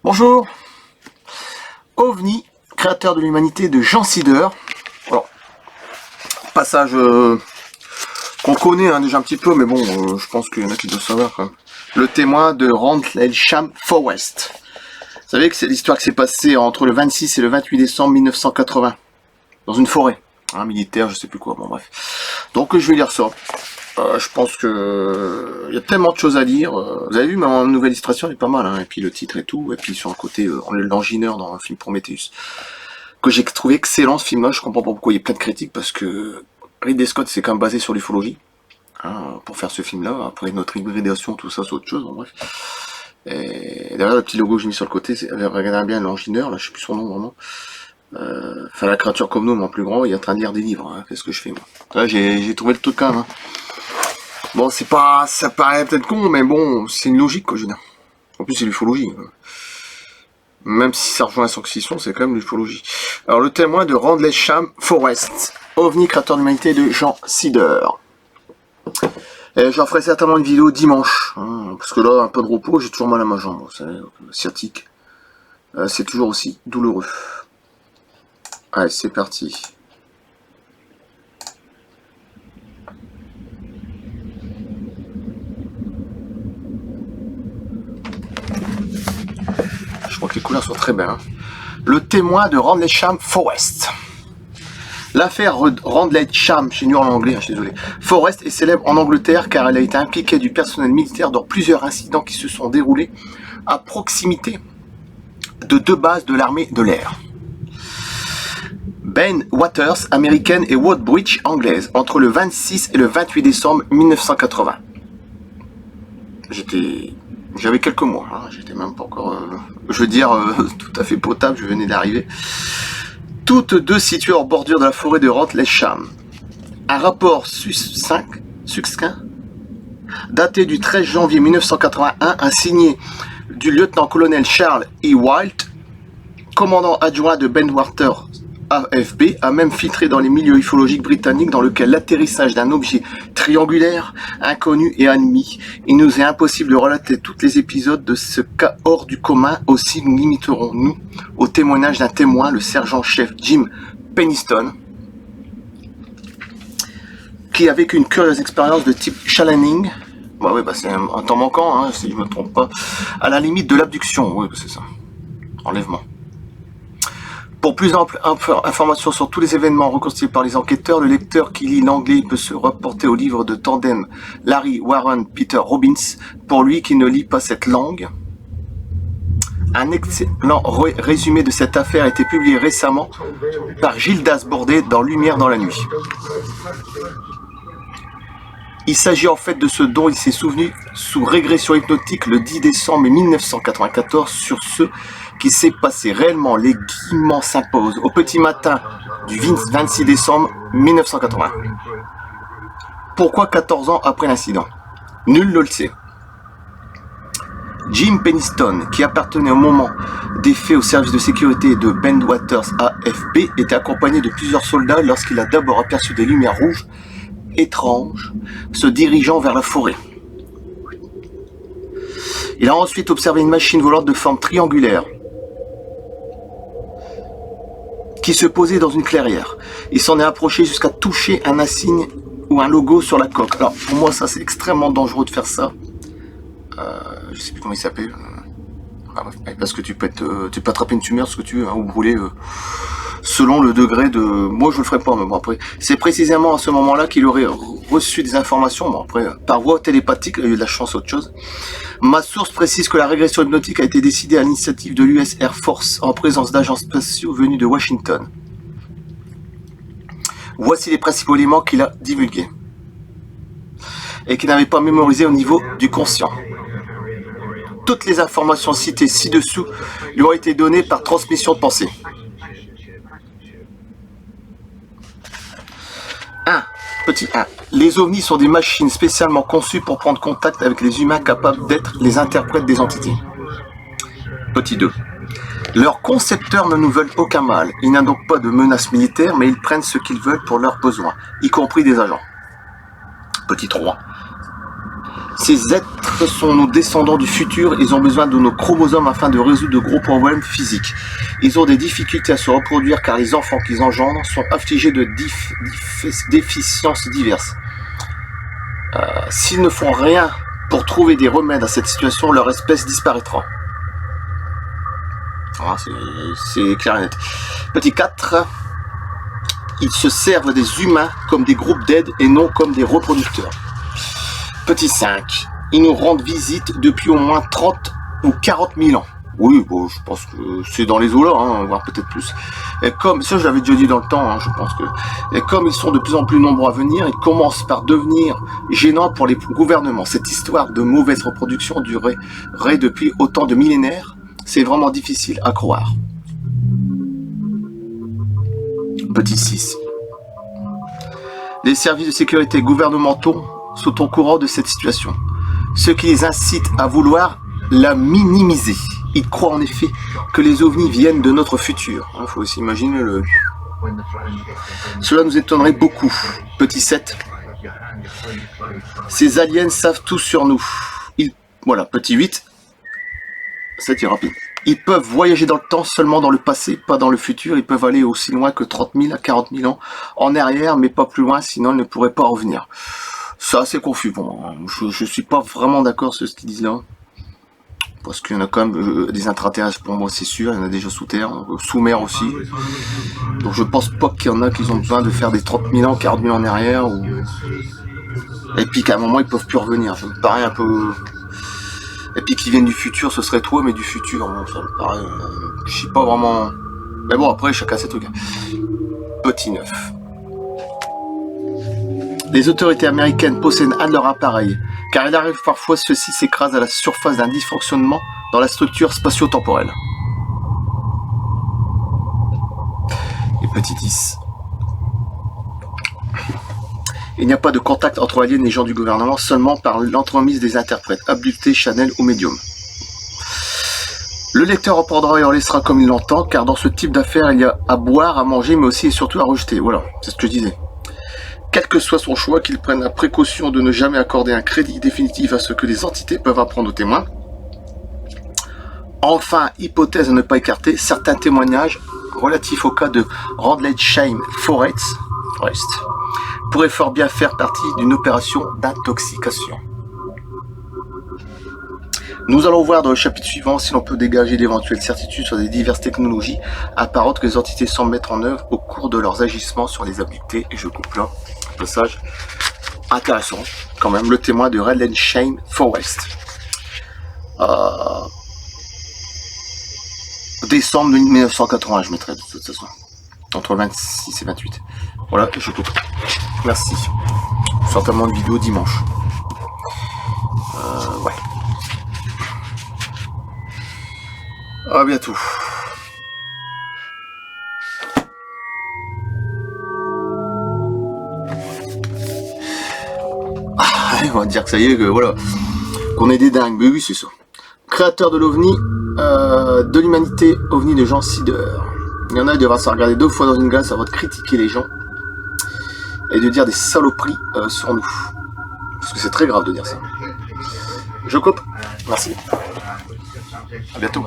Bonjour, OVNI, créateur de l'humanité de Jean Sider. Alors, passage qu'on connaît déjà un petit peu, mais bon, je pense qu'il y en a qui doivent savoir quand même. Le témoin de Rendlesham Forest. Vous savez que c'est l'histoire qui s'est passée entre le 26 et le 28 décembre 1980, dans une forêt, militaire, je sais plus quoi, bon bref. Donc je vais lire ça. Je pense que il y a tellement de choses à lire. Vous avez vu, ma nouvelle illustration elle est pas mal, et puis le titre et tout, et puis sur un côté l'engineur dans un film Prometheus, que j'ai trouvé excellent ce film-là. Je comprends pas pourquoi il y a plein de critiques, parce que Ridley Scott c'est quand même basé sur l'ufologie, pour faire ce film-là. Après notre hybridation, tout ça, c'est autre chose, bon, bref. Et derrière le petit logo que j'ai mis sur le côté, regardez bien l'engineur, là je sais plus son nom vraiment. Enfin la créature comme nous, mais en plus grand, il est en train de lire des livres. Qu'est-ce que je fais moi? Là j'ai trouvé le truc quand même. Bon, c'est pas, ça paraît peut-être con, mais bon, c'est une logique, quoi, je veux dire. En plus, c'est l'ufologie. Même si ça rejoint la science-fiction, c'est quand même l'ufologie. Alors, le témoin de Rendlesham Forest, OVNI, créateur de l'humanité de Jean Sider. Et j'en ferai certainement une vidéo dimanche, parce que là, un peu de repos, j'ai toujours mal à ma jambe, vous savez, sciatique. C'est toujours aussi douloureux. Allez, c'est parti. Je crois que les couleurs sont très belles. Le témoin de Rendlesham Forest. L'affaire Rendlesham, je suis nul en anglais, je suis désolé. Forest est célèbre en Angleterre car elle a été impliquée du personnel militaire dans plusieurs incidents qui se sont déroulés à proximité de deux bases de l'armée de l'air. Ben Waters, américaine, et Woodbridge, anglaise, entre le 26 et le 28 décembre 1980. J'avais quelques mois, j'étais même pas encore, je veux dire, tout à fait potable, je venais d'arriver. Toutes deux situées en bordure de la forêt de Rendlesham. Un rapport succinct, daté du 13 janvier 1981, signé du lieutenant-colonel Charles E. White, commandant adjoint de Ben Waters, AFB, a même filtré dans les milieux ufologiques britanniques dans lequel l'atterrissage d'un objet triangulaire, inconnu et admis. Il nous est impossible de relater tous les épisodes de ce cas hors du commun. Aussi nous limiterons, nous, au témoignage d'un témoin, le sergent-chef Jim Penniston, qui a vécu une curieuse expérience de type challenging. C'est un temps manquant, si je ne me trompe pas, à la limite de l'abduction, c'est ça, enlèvement. Pour plus d'ample informations sur tous les événements reconstitués par les enquêteurs, le lecteur qui lit l'anglais peut se rapporter au livre de tandem Larry Warren Peter Robbins. Pour lui qui ne lit pas cette langue, un excellent résumé de cette affaire a été publié récemment par Gildas Bordet dans Lumière dans la nuit. Il s'agit en fait de ce dont il s'est souvenu sous régression hypnotique le 10 décembre 1994 sur ce qui s'est passé réellement. Les guillemets s'imposent au petit matin du 26 décembre 1980. Pourquoi 14 ans après l'incident? Nul ne le sait. Jim Penniston, qui appartenait au moment des faits au service de sécurité de Ben Waters AFB, était accompagné de plusieurs soldats lorsqu'il a d'abord aperçu des lumières rouges étranges se dirigeant vers la forêt. Il a ensuite observé une machine volante de forme triangulaire qui se posait dans une clairière. Il s'en est approché jusqu'à toucher un insigne ou un logo sur la coque. Alors pour moi ça c'est extrêmement dangereux de faire ça. Je sais plus comment il s'appelle. Parce que tu peux attraper une tumeur, ce que tu veux, ou brûler selon le degré de... Moi je le ferai pas, mais bon après. C'est précisément à ce moment-là qu'il aurait reçu des informations, bon après, par voie télépathique, il a eu de la chance autre chose. Ma source précise que la régression hypnotique a été décidée à l'initiative de l'US Air Force en présence d'agents spatiaux venus de Washington. Voici les principaux éléments qu'il a divulgués et qu'il n'avait pas mémorisé au niveau du conscient. Toutes les informations citées ci-dessous lui ont été données par transmission de pensée. 1. Petit 1. Les ovnis sont des machines spécialement conçues pour prendre contact avec les humains capables d'être les interprètes des entités. Petit 2. Leurs concepteurs ne nous veulent aucun mal. Ils n'ont donc pas de menace militaire, mais ils prennent ce qu'ils veulent pour leurs besoins, y compris des agents. Petit 3. Ces êtres extraterrestres sont nos descendants du futur. Ils ont besoin de nos chromosomes afin de résoudre de gros problèmes physiques. Ils ont des difficultés à se reproduire car les enfants qu'ils engendrent sont affligés de déficiences diverses. S'ils ne font rien pour trouver des remèdes à cette situation, leur espèce disparaîtra. Ah, c'est clair et net. Petit 4. Ils se servent des humains comme des groupes d'aide et non comme des reproducteurs. Petit 5. Ils nous rendent visite depuis au moins 30 ou 40 000 ans. Oui, bon, je pense que c'est dans les eaux là, hein, voire peut-être plus. Et comme, ça je l'avais déjà dit dans le temps, hein, je pense que... Et comme ils sont de plus en plus nombreux à venir, ils commencent par devenir gênants pour les gouvernements. Cette histoire de mauvaise reproduction durerait depuis autant de millénaires. C'est vraiment difficile à croire. Petit 6. Les services de sécurité gouvernementaux sont au courant de cette situation, ce qui les incite à vouloir la minimiser. Ils croient en effet que les ovnis viennent de notre futur. Il faut aussi imaginer le... Cela nous étonnerait beaucoup. Petit 7. Ces aliens savent tout sur nous. Voilà, petit 8. C'est rapide. Ils peuvent voyager dans le temps seulement dans le passé, pas dans le futur. Ils peuvent aller aussi loin que 30 000 à 40 000 ans en arrière, mais pas plus loin, sinon ils ne pourraient pas revenir. C'est assez confus pour moi. Je suis pas vraiment d'accord sur ce qu'ils disent là. Parce qu'il y en a quand même des intraterrestres pour moi, c'est sûr. Il y en a déjà sous terre, sous mer aussi. Donc je pense pas qu'il y en a qui ont besoin de faire des 30 000 ans, 40 000 ans en arrière. Et puis qu'à un moment ils peuvent plus revenir. Ça me paraît un peu... Et puis qu'ils viennent du futur, ce serait toi, mais du futur. Bon, ça me paraît... je sais pas vraiment... Mais bon, après, chacun ses trucs. Petit 9. Les autorités américaines possèdent un de leurs appareils, car il arrive parfois ceux-ci s'écrasent à la surface d'un dysfonctionnement dans la structure spatio-temporelle. Et petit 10. Il n'y a pas de contact entre aliens et gens du gouvernement, seulement par l'entremise des interprètes, abductés, channels ou médiums. Le lecteur reprendra et en laissera comme il l'entend, car dans ce type d'affaires, il y a à boire, à manger, mais aussi et surtout à rejeter. Voilà, c'est ce que je disais. Quel que soit son choix, qu'il prenne la précaution de ne jamais accorder un crédit définitif à ce que les entités peuvent apprendre aux témoins. Enfin, hypothèse à ne pas écarter, certains témoignages relatifs au cas de Rendlesham Forest pourraient fort bien faire partie d'une opération d'intoxication. Nous allons voir dans le chapitre suivant si l'on peut dégager d'éventuelles certitudes sur les diverses technologies apparentes que les entités semblent mettre en œuvre au cours de leurs agissements sur les abductés. Et je coupe là, un passage intéressant, quand même, le témoin de Rendlesham Forest. Décembre 1980, je mettrai de toute façon. Entre 26 et 28. Voilà, je coupe. Merci. Certainement une vidéo dimanche. Ouais. À bientôt. On va dire que ça y est, que voilà. Qu'on est des dingues, mais oui, c'est ça. Créateur de l'OVNI, de l'humanité, OVNI de Jean Sider. Il y en a, il devra se regarder 2 fois dans une glace avant de critiquer les gens et de dire des saloperies sur nous. Parce que c'est très grave de dire ça. Je coupe. Merci. À bientôt.